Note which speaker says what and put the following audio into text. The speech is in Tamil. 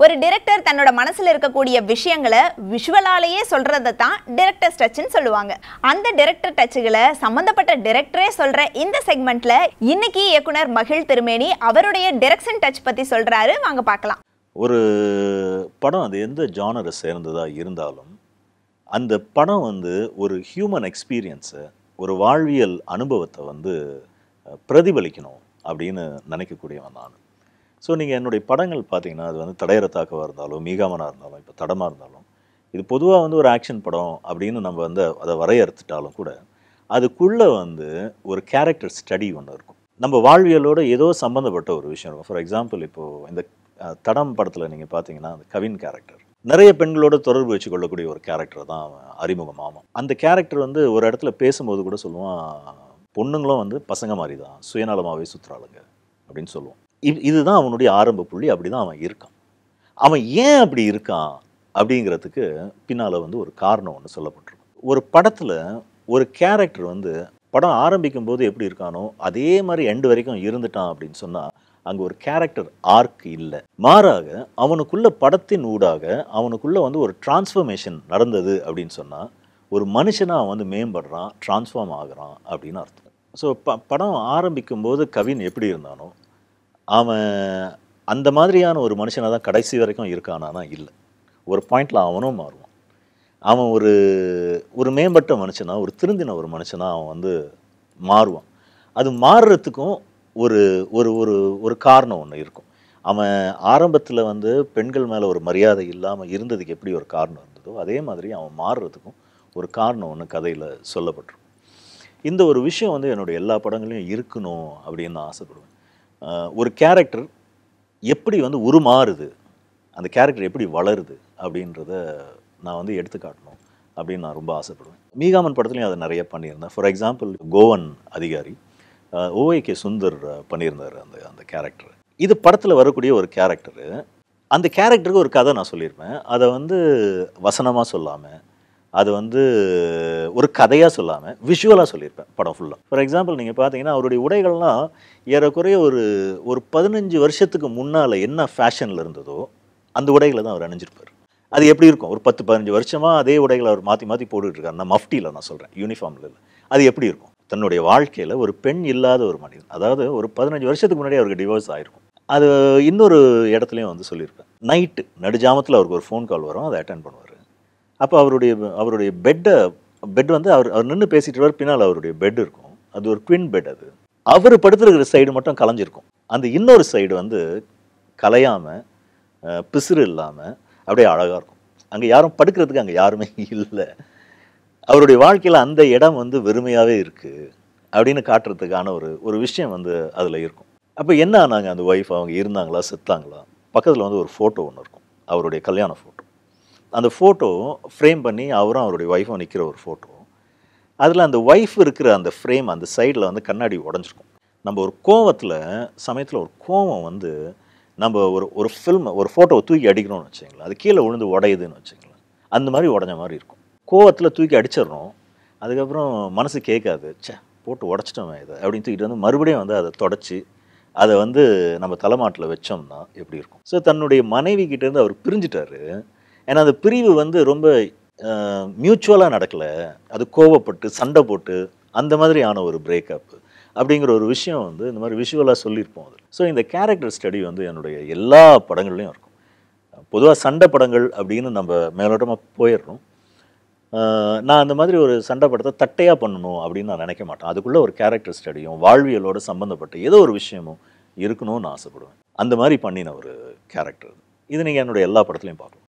Speaker 1: ஒரு டைரக்டர் தன்னோட மனசுல இருக்கக்கூடிய விஷயங்களை விஷுவலாலேயே சொல்றதை தான் டைரக்டர் டச்னு சொல்லுவாங்க. அந்த டைரக்டர் டச்சுகளை சம்பந்தப்பட்ட டைரக்டரே சொல்ற இந்த செக்மெண்ட்ல இன்னைக்கு இயக்குனர் மகிழ் திருமேனி அவருடைய டைரக்ஷன் டச் பத்தி சொல்றாரு. வாங்க பார்க்கலாம்.
Speaker 2: ஒரு படம் அது எந்த ஜானரை சேர்ந்ததா இருந்தாலும் அந்த படம் வந்து ஒரு ஹியூமன் எக்ஸ்பீரியன்ஸை, ஒரு வாழ்வியல் அனுபவத்தை பிரதிபலிக்கணும் அப்படின்னு நினைக்கக்கூடியவன் நான். ஸோ நீங்கள் என்னுடைய படங்கள் பார்த்தீங்கன்னா அது வந்து தடையற தாக்கவாக இருந்தாலும், மீகாமனாக இருந்தாலும், இப்போ தடமாக இருந்தாலும், இது பொதுவாக ஒரு ஆக்ஷன் படம் அப்படின்னு நம்ம அதை வரையறுத்துட்டாலும் கூட அதுக்குள்ளே ஒரு கேரக்டர் ஸ்டடி ஒன்று இருக்கும். நம்ம வாழ்வியலோட ஏதோ சம்மந்தப்பட்ட ஒரு விஷயம் இருக்கும். ஃபார் எக்ஸாம்பிள் இப்போது இந்த தடம் படத்தில் நீங்கள் பார்த்தீங்கன்னா அந்த கவின் கேரக்டர் நிறைய பெண்களோட தொடர்பு வச்சு கொள்ளக்கூடிய ஒரு கேரக்டர் தான் அறிமுகமாகும். அந்த கேரக்டர் ஒரு இடத்துல பேசும்போது கூட சொல்லுவான், பொண்ணுங்களும் பசங்க மாதிரி தான், சுயநலமாகவே சுற்றுறாளுங்க அப்படின்னு சொல்லுவான். இதுதான் அவனுடைய ஆரம்ப புள்ளி. அப்படி தான் அவன் இருக்கான். அவன் ஏன் அப்படி இருக்கான் அப்படிங்கிறதுக்கு பின்னால் ஒரு காரணம் ஒன்று சொல்லப்பட்டிருக்கும். ஒரு படத்தில் ஒரு கேரக்டர் படம் ஆரம்பிக்கும் போது எப்படி இருக்கானோ அதே மாதிரி எண்டு வரைக்கும் இருந்துட்டான் அப்படின்னு சொன்னால் அங்கே ஒரு கேரக்டர் ஆர்க் இல்லை. மாறாக அவனுக்குள்ள படத்தின் ஊடாக அவனுக்குள்ள ஒரு டிரான்ஸ்ஃபர்மேஷன் நடந்தது அப்படின்னு சொன்னால் ஒரு மனுஷனாக அவன் மேம்படுறான், டிரான்ஸ்ஃபார்ம் ஆகுறான் அப்படின்னு அர்த்தம். ஸோ படம் ஆரம்பிக்கும் போது கவின் எப்படி இருந்தானோ அவன் அந்த மாதிரியான ஒரு மனுஷனாக தான் கடைசி வரைக்கும் இருக்கானா இல்லை. ஒரு பாயிண்டில் அவனும் மாறுவான். அவன் ஒரு மேம்பட்ட மனுஷனாக, ஒரு திருந்தின ஒரு மனுஷனாக அவன் மாறுவான். அது மாறுறதுக்கும் ஒரு ஒரு ஒரு ஒரு காரணம் ஒன்று இருக்கும். அவன் ஆரம்பத்தில் பெண்கள் மேலே ஒரு மரியாதை இல்லாமல் இருந்ததுக்கு எப்படி ஒரு காரணம் இருந்ததோ அதே மாதிரி அவன் மாறுறதுக்கும் ஒரு காரணம் ஒன்று கதையில் சொல்லப்பட்டிருக்கும். இந்த ஒரு விஷயம் என்னுடைய எல்லா படங்களையும் இருக்கணும் அப்படின்னு நான் ஆசைப்படுவேன். ஒரு கேரக்டர் எப்படி உருமாறுது, அந்த கேரக்டர் எப்படி வளருது அப்படின்றத நான் எடுத்து காட்டணும் அப்படின்னு நான் ரொம்ப ஆசைப்படுவேன். மீகாமன் படத்துலையும் அதை நிறைய பண்ணியிருந்தேன். ஃபார் எக்ஸாம்பிள் கோவன் அதிகாரி ஓஏகே சுந்தர் பண்ணியிருந்தார் அந்த கேரக்டர். இது படத்தில் வரக்கூடிய ஒரு கேரக்டரு. அந்த கேரக்டருக்கு ஒரு கதை நான் சொல்லியிருப்பேன். அதை வசனமாக சொல்லாமல், அது ஒரு கதையாக சொல்லாமல் விஷுவலாக சொல்லியிருப்பேன் படம் ஃபுல்லாக. ஃபார் எக்ஸாம்பிள் நீங்கள் பார்த்தீங்கன்னா அவருடைய உடைகள்லாம் ஏறக்குறைய ஒரு 15 வருஷத்துக்கு முன்னால் என்ன ஃபேஷனில் இருந்ததோ அந்த உடைகளை தான் அவர் அணிஞ்சிருப்பார். அது எப்படி இருக்கும்? ஒரு 10-15 வருஷமாக அதே உடைகளை அவர் மாற்றி மாற்றி போட்டுட்ருக்காரு. நான் மஃப்டியில் நான் சொல்கிறேன், யூனிஃபார்மில் இல்லை. அது எப்படி இருக்கும்? தன்னுடைய வாழ்க்கையில் ஒரு பெண் இல்லாத ஒரு மனிதன், அதாவது ஒரு 15 வருஷத்துக்கு முன்னாடி அவருக்கு டிவோர்ஸ் ஆகிருக்கும். அது இன்னொரு இடத்துலையும் சொல்லியிருப்பேன். நைட்டு நடுஜாமத்தில் அவருக்கு ஒரு ஃபோன் கால் வரும், அதை அட்டென்ட் பண்ணுவார். அப்போ அவருடைய பெட் அவர் நின்று பேசிட்டு வருவார். பின்னால் அவருடைய பெட் இருக்கும். அது ஒரு ட்வின் பெட். அது அவர் படுத்துருக்கிற சைடு மட்டும் கலைஞ்சிருக்கும். அந்த இன்னொரு சைடு கலையாமல் பிசுறு இல்லாமல் அப்படியே அழகாக இருக்கும். அங்கே யாரும் படுக்கிறதுக்கு அங்கே யாருமே இல்லை. அவருடைய வாழ்க்கையில் அந்த இடம் வெறுமையாகவே இருக்குது அப்படின்னு காட்டுறதுக்கான ஒரு விஷயம் அதில் இருக்கும். அப்போ என்ன ஆனாங்க அந்த ஒய்ஃப்? அவங்க இருந்தாங்களா, செத்தாங்களா? பக்கத்தில் ஒரு ஃபோட்டோ ஒன்று இருக்கும், அவருடைய கல்யாண ஃபோட்டோ. அந்த ஃபோட்டோ ஃப்ரேம் பண்ணி அவரும் அவருடைய ஒய்ஃபும் நிற்கிற ஒரு ஃபோட்டோ. அதில் அந்த ஒய்ஃப் இருக்கிற அந்த ஃப்ரேம் அந்த சைடில் கண்ணாடி உடஞ்சிருக்கும். நம்ம ஒரு சமயத்தில் ஒரு கோவம் நம்ம ஒரு ஒரு ஃபோட்டோவை தூக்கி அடிக்கணும்னு வச்சுங்களேன், அது கீழே விழுந்து உடையுதுன்னு வச்சுங்களேன், அந்த மாதிரி உடஞ்ச மாதிரி இருக்கும். கோவத்தில் தூக்கி அடிச்சிடறோம். அதுக்கப்புறம் மனசு கேட்காது, போட்டு உடச்சிட்டோமே இதை அப்படின்னு தூக்கிட்டு மறுபடியும் அதை தொடச்சி அதை நம்ம தலைமாட்டில் வச்சோம்னா எப்படி இருக்கும்? ஸோ தன்னுடைய மனைவி கிட்டேருந்து அவர் பிரிஞ்சுட்டாரு. ஏன்னா அந்த பிரிவு ரொம்ப மியூச்சுவலாக நடக்கலை. அது கோவப்பட்டு சண்டை போட்டு அந்த மாதிரியான ஒரு பிரேக்கப் அப்படிங்கிற ஒரு விஷயம் இந்த மாதிரி விஷுவலாக சொல்லியிருப்போம் அது. ஸோ இந்த கேரக்டர் ஸ்டடி என்னுடைய எல்லா படங்கள்லையும் இருக்கும். பொதுவாக சண்டை படங்கள் அப்படின்னு நம்ம மேலோட்டமாக போயிடுறோம். நான் அந்த மாதிரி ஒரு சண்டை படத்தை தட்டையாக பண்ணணும் அப்படின்னு நான் நினைக்க மாட்டேன். அதுக்குள்ளே ஒரு கேரக்டர் ஸ்டடியும் வாழ்வியலோடு சம்மந்தப்பட்ட ஏதோ ஒரு விஷயமும் இருக்கணும்னு ஆசைப்படுவேன். அந்த மாதிரி பண்ணின ஒரு கேரக்டர் இது நீங்கள் என்னுடைய எல்லா படத்துலையும் பார்க்கலாம்.